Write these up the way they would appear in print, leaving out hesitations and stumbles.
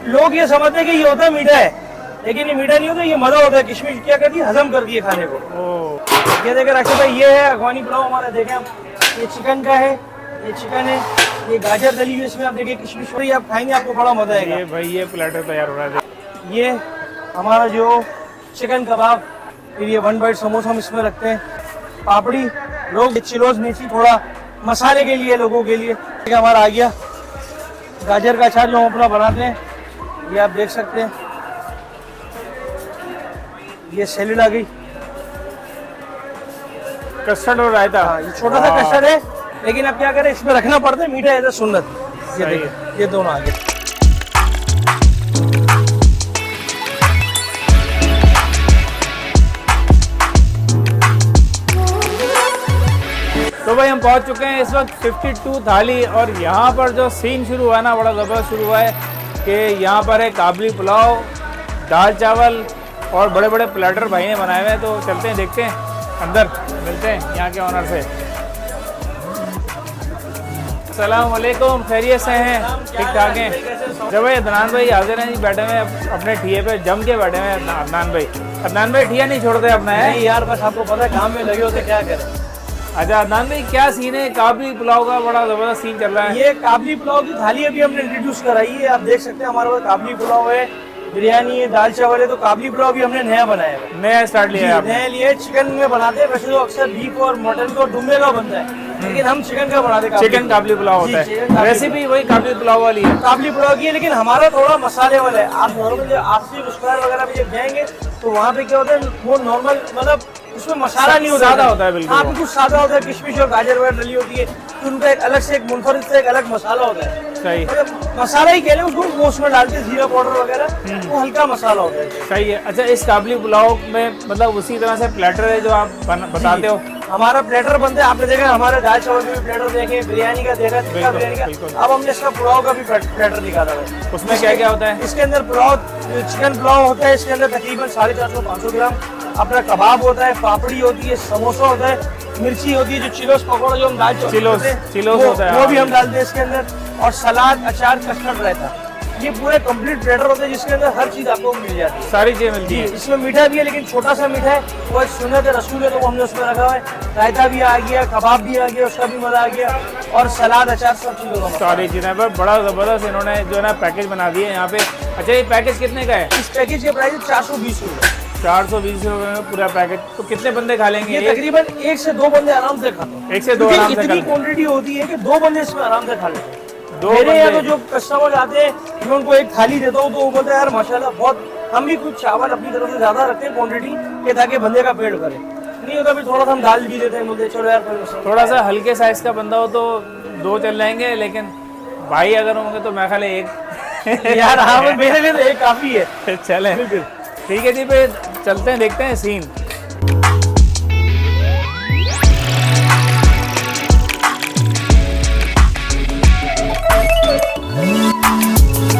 लोग ये समझते हैं कि ये होता है मीठा है, लेकिन ये मीठा नहीं होता, ये मजा होता है। किशमिश क्या करती है, हजम करती है खाने को। ये देखे राशिद भाई, ये है अफगानी पुलाव हमारा। देखें आप, ये चिकन का है, ये चिकन है, ये गाजर डली हुई इसमें। आप देखिए किशमिश वाली, आप खाएंगे आपको बड़ा मजा आएगा। ये भाई ये प्लेटर तैयार हो रहा है। ये हमारा जो चिकन कबाब, फिर ये 1 बाइट समोसा हम इसमें रखते हैं, पापड़ी, लोग चिलोज मिर्ची थोड़ा मसाले के लिए, लोगों के लिए। हमारा आ गया गाजर का अचार जो हम अपना बनाते हैं, ये आप देख सकते हैं। ये सैलेड आ गई, कस्टर्ड और रायता। हाँ, ये छोटा सा कस्टर्ड है, लेकिन अब क्या करें, इसमें रखना पड़ता है, मीठा है सुन्नत। ये देखिए, ये दोनों आ गए। तो भाई हम पहुंच चुके हैं इस वक्त 52 थाली, और यहाँ पर जो सीन शुरू हुआ ना, बड़ा ज़बरदस्त शुरू हुआ है कि यहाँ पर है काबली पुलाव, दाल चावल और बड़े बड़े प्लेटर भाई ने बनाए हुए हैं। तो चलते हैं, देखते हैं, अंदर मिलते हैं यहाँ के ऑनर से। अस्सलाम वालेकुम, खैरियत से हैं? ठीक ठाक हैं? जब भाई अदनान भाई हाजिर हैं जी, बैठे हुए अपने ठिये पे, जम के बैठे हुए हैं अदनान भाई। अदनान भाई ठिया नहीं छोड़ते अपना है? नहीं यार, बस आपको पता है काम में लगे होते, क्या करें। अच्छा अदनान भाई, क्या सीन है? काबली पुलाव का बड़ा जबरदस्त सीन चल रहा है। ये काबली पुलाव की थाली अभी हमने इंट्रोड्यूस कराई है। आप देख सकते हैं हमारे पास काबली पुलाव है, बिरयानी है, दाल चावल है। तो काबली पुलाव भी हमने नया बनाया है, नया स्टार्ट लिया है आपने? नया लिए। चिकन में बनाते हैं, वैसे तो अक्सर बीफ और मटन का और डुम्बे का बनता है, लेकिन हम चिकन का बनाते हैं। चिकन काबली पुलाव होता है, रेसिपी वही काबली पुलाव वाली है। काबली पुलाव की है, लेकिन हमारा थोड़ा मसाले वाला है। आप नॉर्मल आपसी स्क्वायर वगैरह भी जब जाएंगे तो वहाँ पे क्या होता है, वो नॉर्मल मतलब उसमें मसाला नहीं होता, सादा होता है बिल्कुल। हाँ, बिल्कुल सादा होता है। किशमिश और गाजर वगैरह डली होती है, तो उनका एक अलग से, एक मुनफरिद से एक अलग मसाला होता है। सही, मतलब मसाला ही कह लें उसको, वो उसमें डालते हैं जीरा पाउडर वगैरह, वो हल्का मसाला होता है। सही है। अच्छा, इस काबली पुलाव में मतलब उसी तरह से प्लेटर है जो आप बताते हो? हमारा प्लेटर बनता है, आपने देखा हमारे दाल चावल में भी प्लेटर देखे, बिरयानी का देखा, टिक्का बिरयानी का। अब हमने इसका पुलाव का भी प्लेटर निकाला है। उसमें क्या क्या होता है? इसके अंदर पुलाव, चिकन पुलाव होता है, इसके अंदर तकरीबन 450-500 ग्राम अपना कबाब होता है, पापड़ी होती है, समोसा होता है, मिर्ची होती है, जो चिलोस पकौड़ा जो हम दाल चिलोस होता है, वो भी हम डालते हैं इसके अंदर, और सलाद, अचार, कस्टर्ड रहता है। ये पूरे कंप्लीट प्लेटर होते हैं जिसके अंदर हर चीज आपको मिल जाती है, सारी चीजें मिलती है। इसमें मीठा भी है, लेकिन छोटा सा मीठा है, वो एक सुन्नत है, रसूल है, तो वो हमने उसमें रखा हुआ है। रायता भी आ गया, कबाब भी आ गया, उसका भी मजा आ गया, और सलाद, अचार, सब चीजों का। सारी चीजें पर बड़ा जबरदस्त इन्होंने जो है ना पैकेज बना दिए यहाँ पे। अच्छा, ये पैकेज कितने का है? इस पैकेज के प्राइस 420 रुपये। 420 रुपये में पूरा पैकेज। तो कितने बंदे खा लेंगे? ये तकरीबन 1 से 2 बंदे आराम से खाते हैं। 1 से 2 आराम से। इतनी क्वांटिटी होती है कि 2 बंदे इसमें आराम से खा लेते हैं। दो मेरे यहाँ तो बंदे। जो कस्टमर आते हैं, मैं उनको एक थाली देता हूँ तो वो बोलते हैं यार माशाल्लाह बहुत। हम भी कुछ चावल अपनी तरफ से ज्यादा रखते हैं क्वांटिटी के, ताकि बंदे का पेट भरे। नहीं होता फिर थोड़ा सा हम दाल भी देते हैं, बोलते चलो यार थोड़ा सा हल्के साइज का बंदा हो तो 2 चल जाएंगे, लेकिन भाई अगर होंगे तो मैं खाली 1 यार। हाँ, मेरे लिए तो एक काफी है। चले, ठीक है जी, पे चलते हैं, देखते हैं सीन।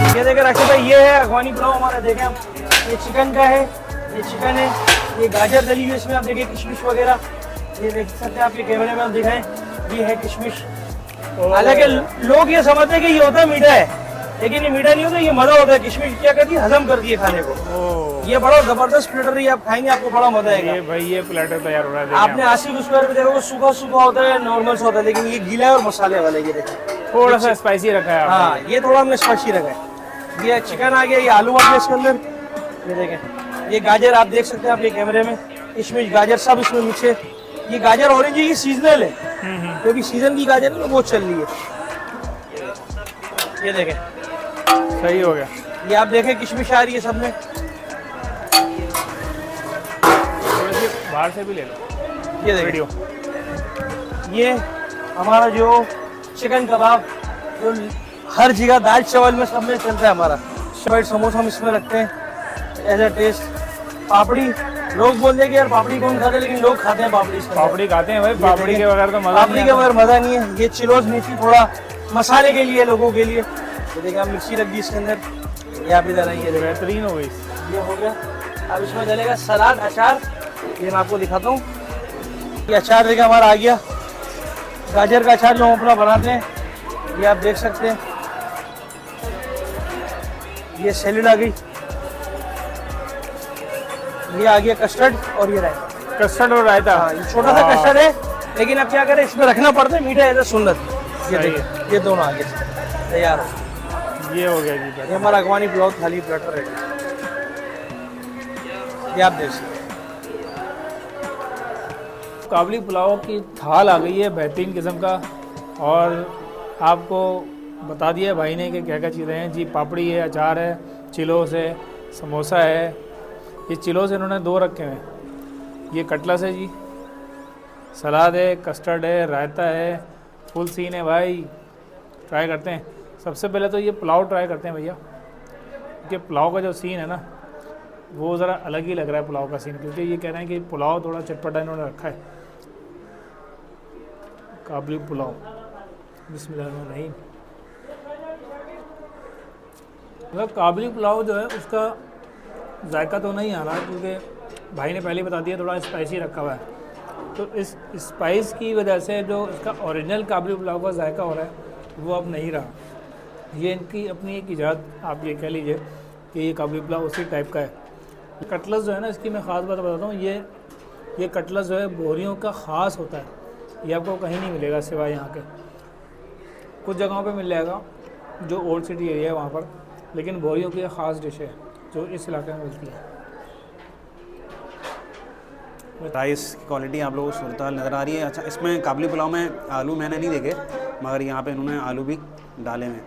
ये देखे राशिद भाई, ये है अफगानी पुलाव हमारा। देखें आप, ये चिकन का है, ये चिकन है, ये गाजर डली हुई इसमें। आप देखिए किशमिश वगैरह, ये देख सकते हैं आपके कैमरे में, आप दिखाएं, ये है किशमिश। हालांकि लोग ये समझते हैं कि ये होता है मीठा है, लेकिन ये मीठा नहीं होता, ये मजा होता है। किशमिश क्या करती है, हजम करती है खाने को। ये बड़ा जबरदस्त प्लेटर है, आप खाएंगे आपको बड़ा मजा आएगा। ये भाई ये प्लेटर तैयार हो रहा है। आपने 80 स्क्वायर में देखा, वो सूखा सूखा होता है, नॉर्मल सा होता है, लेकिन ये गीला है और मसाले वाला। ये देखिए थोड़ा सा स्पाइसी रखा है आपने। हाँ, ये थोड़ा हमने स्पाइसी रखा है। ये चिकन आ गया, ये आलू आ गया इसके अंदर। ये देखें, ये गाजर आप देख सकते हैं आपके कैमरे में, किशमिश, गाजर सब इसमें मिक्स है। ये गाजर ऑरेंज है, ये सीजनल है, क्योंकि सीजन की गाजर है वो चल रही है। ये देखें, सही हो गया। ये आप देखें किशमिश आ रही है सब में। बाहर से भी ले लो। ये वीडियो, ये हमारा जो चिकन कबाब जो हर जगह दाल चावल में सब में चलता है हमारा। वाइट समोसा हम इसमें रखते हैं एज ए टेस्ट। पापड़ी, लोग बोलते हैं कि यार पापड़ी कौन खाता है, लेकिन लोग खाते हैं पापड़ी। पापड़ी खाते हैं भाई, पापड़ी के बगैर तो मजा पापड़ी के बगैर मजा नहीं है। ये चिलोज मिर्ची थोड़ा मसाले के लिए, लोगों के लिए। तो देखिए मिर्ची रख दी इसके अंदर, ये आप इधर आइए, बेहतरीन हो गई। ये हो गया। अब इसमें चलेगा सलाद, अचार। ये मैं आपको दिखाता हूँ, ये अचार देखिए हमारा आ गया, गाजर का अचार जो हम अपना बनाते हैं, ये आप देख सकते हैं। ये सैलेड आ गई, ये आ गया कस्टर्ड और ये रायता। कस्टर्ड और रायता। हाँ, ये छोटा सा कस्टर्ड है, लेकिन अब क्या करें, इसमें रखना पड़ता है मीठा ऐसा सुंदर। ये सही देखिए, ये दोनों आ गए तैयार हो। ये हो गया जी। ये हमारा अगवानी पुलाव थाली प्लेटर है, ये आप देख सकते हैं। काबली पुलाव की थाल आ गई है बेहतरीन किस्म का, और आपको बता दिया भाई ने कि क्या क्या चीज़ें हैं जी। पापड़ी है, अचार है, चिलोस है, समोसा है। ये चिलोस इन्होंने 2 रखे हैं। ये कटलस है जी, सलाद है, कस्टर्ड है, रायता है, फुल सीन है भाई। ट्राई करते हैं। सबसे पहले तो ये पुलाव ट्राई करते हैं भैया, क्योंकि पुलाव का जो सीन है ना वो ज़रा अलग ही लग रहा है पुलाव का सीन, क्योंकि ये कह रहे हैं कि पुलाव थोड़ा चटपटा इन्होंने रखा है। काबली पुलाव, बिस्मिल्लाहिर्रहमानिर्रहीम। मतलब काबली पुलाव जो है उसका जायका तो नहीं आ रहा, क्योंकि भाई ने पहले बता दिया थोड़ा स्पाइसी रखा हुआ है। तो इस स्पाइस की वजह से जो इसका ओरिजिनल काबली पुलाव का जायका हो रहा है वो अब नहीं रहा। ये इनकी अपनी एक ईजाद आप ये कह लीजिए कि ये काबली पुलाव उसी टाइप का है। कटलस जो है ना, इसकी मैं ख़ास बात बताता हूँ, ये कटलस जो है बोरियों का ख़ास होता है। ये आपको कहीं नहीं मिलेगा सिवाय यहाँ के। कुछ जगहों पे मिल जाएगा जो ओल्ड सिटी एरिया है वहाँ पर, लेकिन बोरियों की ख़ास डिश है जो इस इलाके में मिलती है। राइस की क्वालिटी आप लोगों को सूरत हाल नज़र आ रही है। अच्छा, इसमें काबली पुलाव में आलू मैंने नहीं देखे, मगर यहाँ पे इन्होंने आलू भी डाले हैं।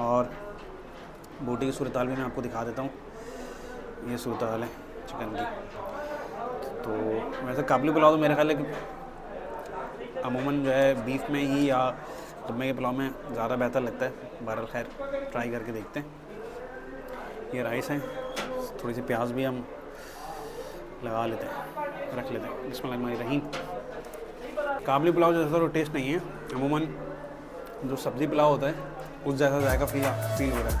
और बोटी की सूरत हाल भी मैं आपको दिखा देता हूँ। ये सूरत हाल है चिकन की। तो वैसे काबली पुलाव तो मेरे ख्याल है कि अमूमन जो है बीफ में ही या दम्मे के पुलाव में ज़्यादा बेहतर लगता है। बहरहाल खैर ट्राई करके देखते हैं। ये राइस है, थोड़ी सी प्याज भी हम लगा लेते हैं, रख लेते हैं। बिस्मिल्लाहिर्रहमानिर्रहीम। काबली पुलाव जैसा तो टेस्ट नहीं है, अमूमन जो सब्ज़ी पुलाव होता है उस जैसा जायका फील हो रहा है।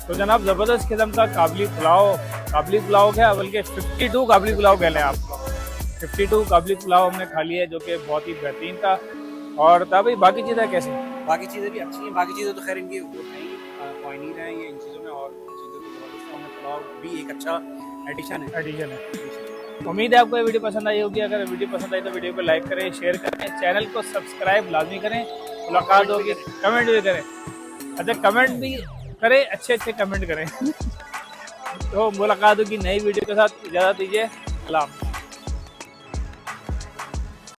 तो जनाब ज़बरदस्त किस्म का काबली पुलाव क्या बल्कि 52 काबली पुलाव कह लें आप। 52 काबली पुलाव हमने खा लिया है, जो कि बहुत ही बेहतरीन था। और था भाई बाकी चीज़ें कैसी? बाकी चीज़ें भी अच्छी हैं। बाकी चीज़ें तो खैर इनकी पॉइंट है ये इन चीज़ों में, और चीज़ें तो ज़बरदस्त है। पुलाव भी एक अच्छा एडिशन है। उम्मीद है आपको ये वीडियो पसंद आई होगी। अगर वीडियो पसंद आई तो वीडियो को लाइक करें, शेयर करें, चैनल को सब्सक्राइब लाजमी करें। मुलाकात होगी, कमेंट भी करें। अच्छा, कमेंट भी करें, अच्छे कमेंट करें। तो मुलाकात होगी नई वीडियो के साथ। इजाज़त दीजिए, अल्लाह हाफ़िज़।